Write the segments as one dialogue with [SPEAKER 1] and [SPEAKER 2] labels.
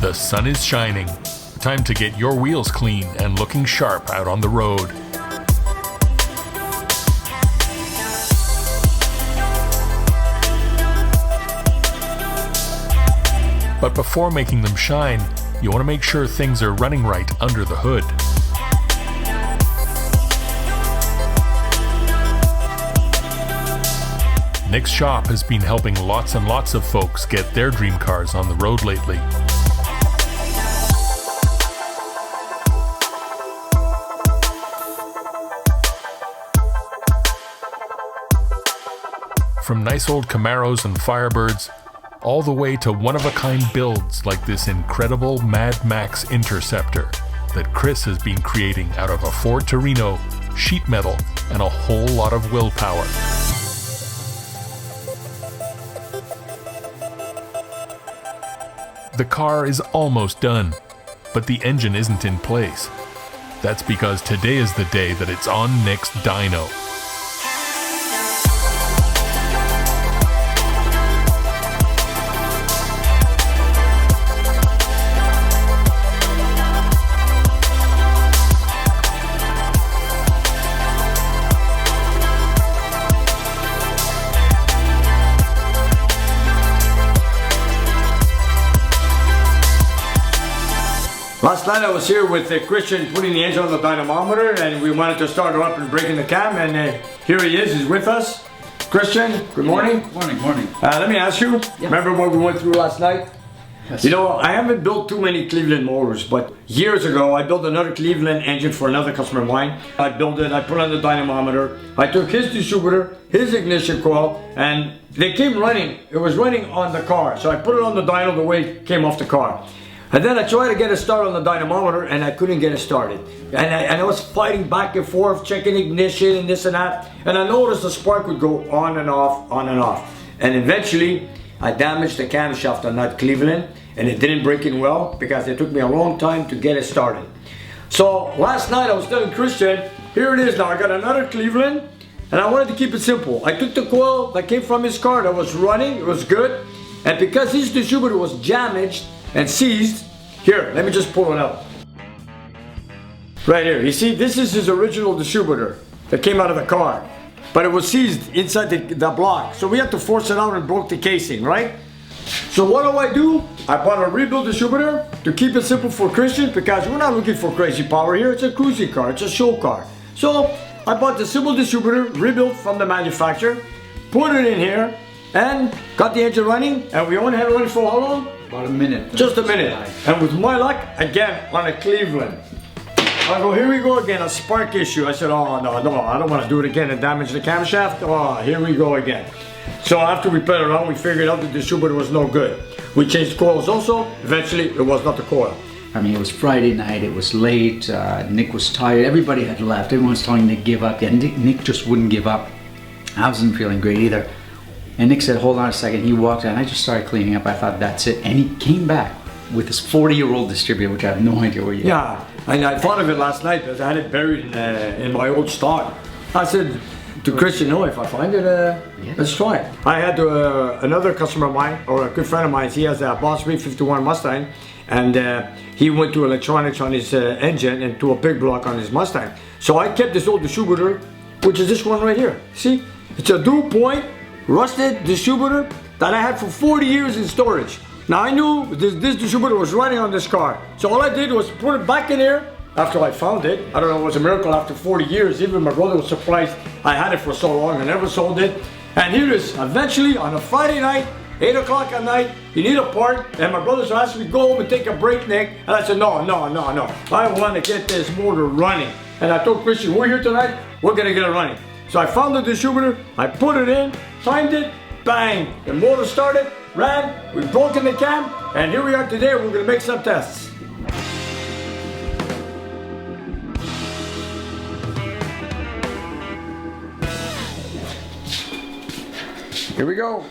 [SPEAKER 1] The sun is shining. Time to get your wheels clean and looking sharp out on the road. But before making them shine, you want to make sure things are running right under the hood. Nick's shop has been helping lots and lots of folks get their dream cars on the road lately. From nice old Camaros and Firebirds, all the way to one-of-a-kind builds like this incredible Mad Max Interceptor that Chris has been creating out of a Ford Torino, sheet metal, and a whole lot of willpower. The car is almost done, but the engine isn't in place. That's because today is the day that it's on Nick's Dyno.
[SPEAKER 2] Last night I was here with Christian putting the engine on the dynamometer, and we wanted to start her up and breaking the cam, and here he is, he's with us. Christian, good morning.
[SPEAKER 3] Yeah, morning.
[SPEAKER 2] Let me ask you, remember what we went through last night?
[SPEAKER 3] Yes.
[SPEAKER 2] You know, I haven't built too many Cleveland motors, but years ago I built another Cleveland engine for another customer of mine. I built it, I put it on the dynamometer, I took his distributor, his ignition coil, and they came running. It was running on the car, so I put it on the dyno the way it came off the car. And then I tried to get it started on the dynamometer and I couldn't get it started. And I was fighting back and forth, checking ignition and this and that. And I noticed the spark would go on and off, on and off. And eventually, I damaged the camshaft on that Cleveland, and it didn't break in well because it took me a long time to get it started. So last night I was telling Christian, here it is now, I got another Cleveland, and I wanted to keep it simple. I took the coil that came from his car that was running, it was good. And because his distributor was damaged and seized, here, let me just pull it out. Right here, you see, this is his original distributor that came out of the car. But it was seized inside the block. So we had to force it out and broke the casing, right? So what do? I bought a rebuild distributor to keep it simple for Christian, because we're not looking for crazy power here. It's a cruising car, it's a show car. So I bought the simple distributor, rebuilt from the manufacturer, put it in here, and got the engine running, and we only had it running for how long?
[SPEAKER 3] About a minute.
[SPEAKER 2] Just a minute. And with my luck, again, on a Cleveland. I go, here we go again, a spark issue. I said, oh no, I don't want to do it again and damage the camshaft. Oh, here we go again. So after we put it on, we figured out the distributor was no good. We changed coils also. Eventually, it was not the coil.
[SPEAKER 3] I mean, it was Friday night, it was late, Nick was tired, everybody had left, everyone was telling Nick to give up. Yeah, Nick just wouldn't give up. I wasn't feeling great either. And Nick said, hold on a second. He walked out and I just started cleaning up. I thought, that's it. And he came back with this 40-year-old distributor, which I have no idea where you are.
[SPEAKER 2] Yeah, and I thought of it last night because I had it buried in my old stock. I said to Christian, no, if I find it, let's try it. I had another customer of mine, or a good friend of mine, he has a Boss 351 Mustang, and he went to electronics on his engine and to a big block on his Mustang. So I kept this old distributor, which is this one right here. See, it's a dual point, rusted distributor that I had for 40 years in storage. Now I knew this distributor was running on this car. So all I did was put it back in here after I found it. I don't know, it was a miracle after 40 years. Even my brother was surprised I had it for so long. I never sold it. And here it is, eventually on a Friday night, 8 o'clock at night, you need a part. And my brothers asked me to go home and take a break, Nick. And I said, no. I want to get this motor running. And I told Christian, we're here tonight, we're gonna get it running. So I found the distributor, I put it in, timed it, bang, the motor started, ran, we broke in the cam, and here we are today, we're gonna make some tests. Here we go.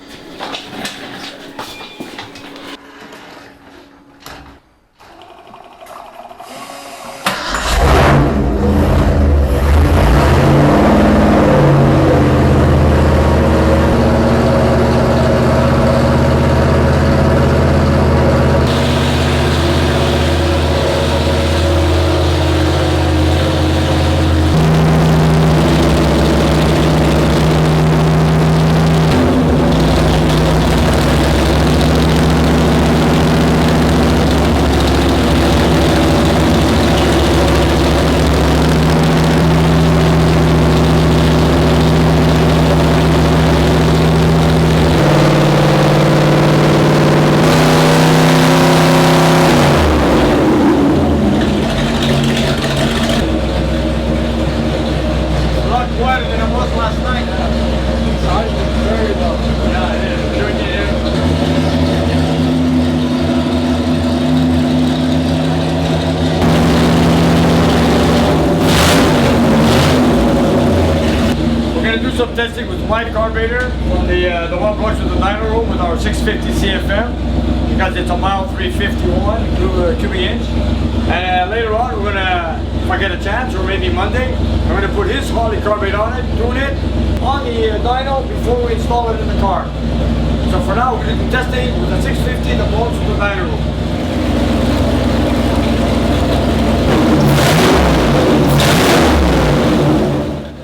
[SPEAKER 2] testing with my carburetor from the one going to the dyno room with our 650 CFM, because it's a mile 351 cubic inch. And later on, we're gonna, if I get a chance, or maybe Monday, I'm gonna put his Harley carburetor on it, tune it on the dyno before we install it in the car. So for now, we're gonna do testing with the 650 that belongs to the dyno room.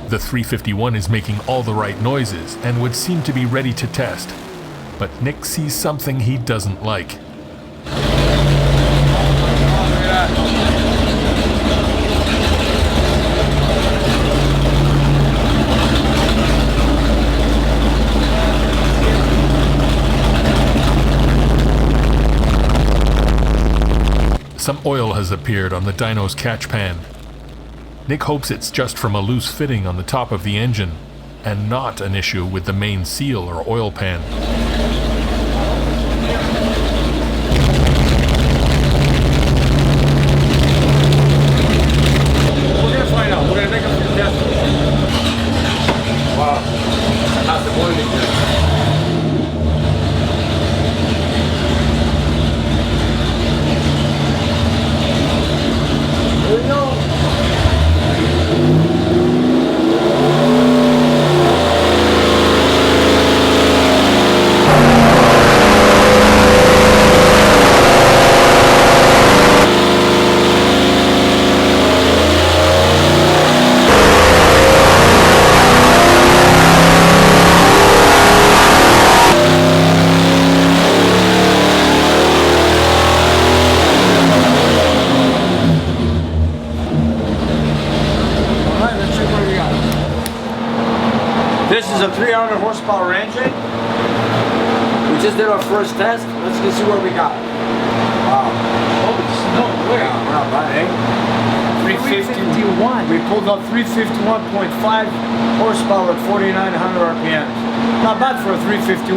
[SPEAKER 1] The 351 is making all the right noises and would seem to be ready to test. But Nick sees something he doesn't like. Some oil has appeared on the dyno's catch pan. Nick hopes it's just from a loose fitting on the top of the engine, and not an issue with the main seal or oil pan.
[SPEAKER 2] We're gonna find out. We're gonna make a few tests. Wow. That's the boiling test. There we go. This is a 300 horsepower engine. We just did our first test. Let's go see what we got. Wow.
[SPEAKER 3] No way.
[SPEAKER 2] Yeah, not bad, eh?
[SPEAKER 3] 351.
[SPEAKER 2] We pulled up 351.5 horsepower at 4,900 RPMs. Not bad for a 351.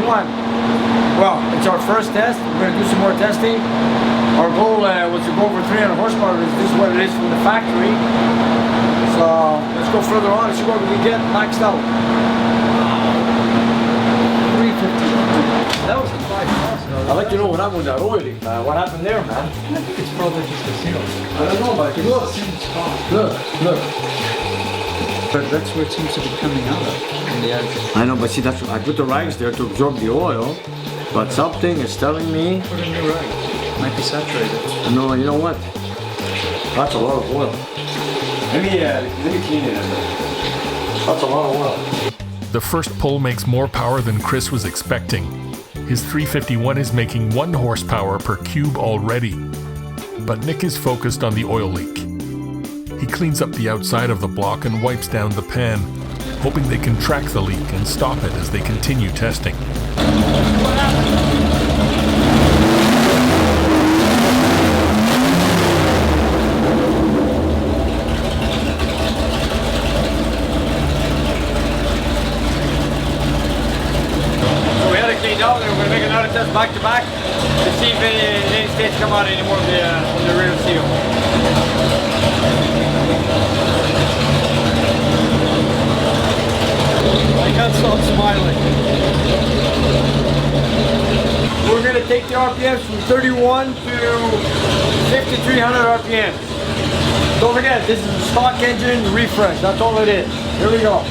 [SPEAKER 2] Well, it's our first test. We're going to do some more testing. Our goal was to go over 300 horsepower. This is what it is from the factory. So let's go further on and see what we can get maxed out.
[SPEAKER 3] 351. That was a 5,000.
[SPEAKER 2] I'd like to know what happened with that oil leak. What happened there, man?
[SPEAKER 3] I think it's probably just a seal.
[SPEAKER 2] I don't know, but look. Look.
[SPEAKER 3] But that's where it seems to be coming out of. On the edge.
[SPEAKER 2] I know, but see, that's I put the rags there to absorb the oil, but something is telling me.
[SPEAKER 3] Put a new rag. Might be saturated.
[SPEAKER 2] No, you know what? That's a lot of oil. Let me clean it. That's a lot of oil.
[SPEAKER 1] The first pull makes more power than Chris was expecting. His 351 is making 1 horsepower per cube already. But Nick is focused on the oil leak. He cleans up the outside of the block and wipes down the pan, hoping they can track the leak and stop it as they continue testing.
[SPEAKER 2] We're going to make another test back to back to see if any states come out anymore from the rear seal. I can't stop smiling. We're going to take the RPMs from 31 to 5,300 RPMs. Don't forget, this is a stock engine refresh. That's all it is. Here we go.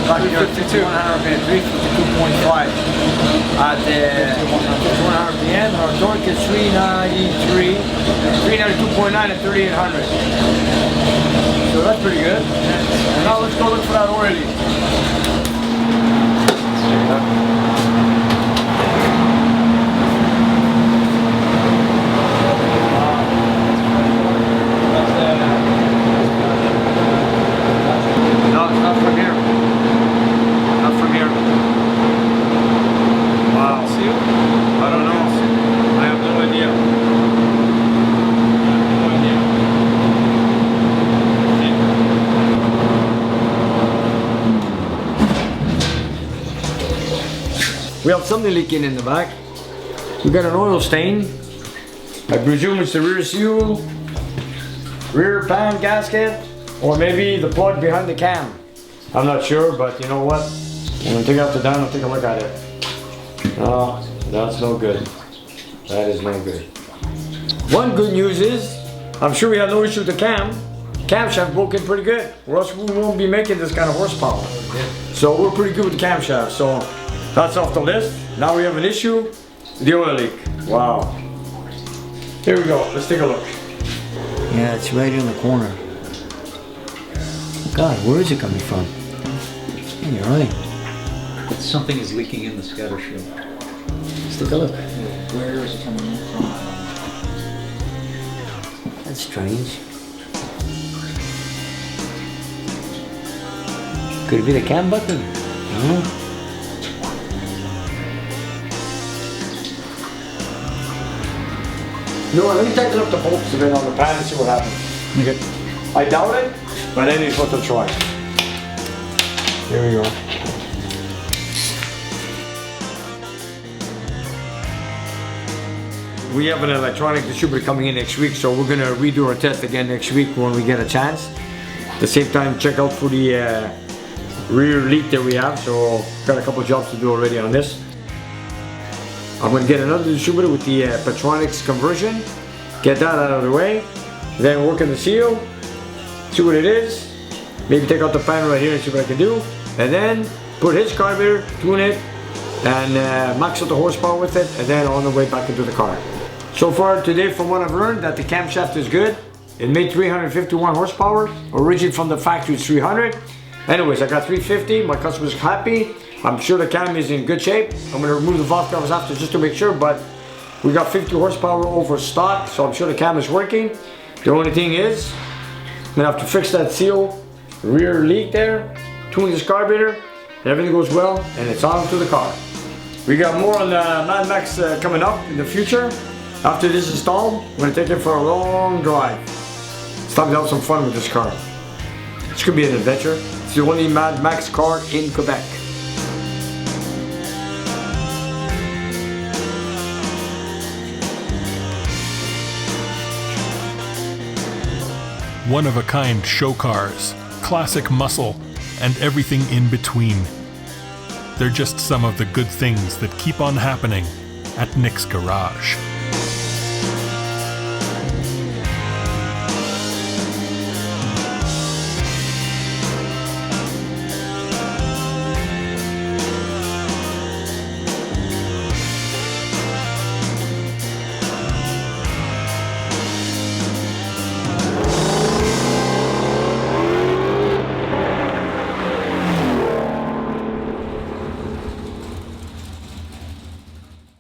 [SPEAKER 2] Back here, 352.5 at the 100 RPM. Our torque is 392.9 at 3,800. So that's pretty good. And now let's go look for that oil leak. No, it's not from here. Not from here. Wow. I don't know. I have no idea. We have something leaking in the back. We got an oil stain. I presume it's the rear seal, rear pan gasket, or maybe the plug behind the cam. I'm not sure, but you know what? I'm gonna take out the Dyno and take a look at it. No, that's no good. That is no good. One good news is, I'm sure we have no issue with the cam. Camshaft broke in pretty good, or else we won't be making this kind of horsepower. So we're pretty good with the camshaft. So that's off the list. Now we have an issue, the oil leak. Wow. Here we go, let's take a look.
[SPEAKER 4] Yeah, it's right in the corner. God, where is it coming from? Yeah, you're right.
[SPEAKER 3] Something is leaking in the scatter shield.
[SPEAKER 4] Let's take a look.
[SPEAKER 3] Where is it coming from?
[SPEAKER 4] That's strange. Could it be the cam button? No.
[SPEAKER 2] No, let me tighten up the bolts a bit on the pan and see what happens.
[SPEAKER 3] Okay.
[SPEAKER 2] I doubt it, but anyways, what to try. Here we go. We have an electronic distributor coming in next week, so we're gonna redo our test again next week when we get a chance. At the same time, check out for the rear leak that we have, so got a couple jobs to do already on this. I'm going to get another distributor with the Petronics conversion, get that out of the way, then work on the seal, see what it is, maybe take out the pan right here and see what I can do, and then put his carburetor, tune it, and max out the horsepower with it, and then on the way back into the car. So far today, from what I've learned, that the camshaft is good. It made 351 horsepower, originally from the factory it's 300. Anyways, I got 350, my customer's happy. I'm sure the cam is in good shape. I'm gonna remove the valve covers after just to make sure, but we got 50 horsepower over stock, so I'm sure the cam is working. The only thing is, I'm gonna have to fix that seal, rear leak there, tune this carburetor, and everything goes well, and it's on to the car. We got more on the Mad Max coming up in the future. After this is installed, we're gonna take it for a long drive. It's time to have some fun with this car. This could be an adventure. It's the only Mad Max car in Quebec.
[SPEAKER 1] One-of-a-kind show cars, classic muscle, and everything in between. They're just some of the good things that keep on happening at Nick's Garage.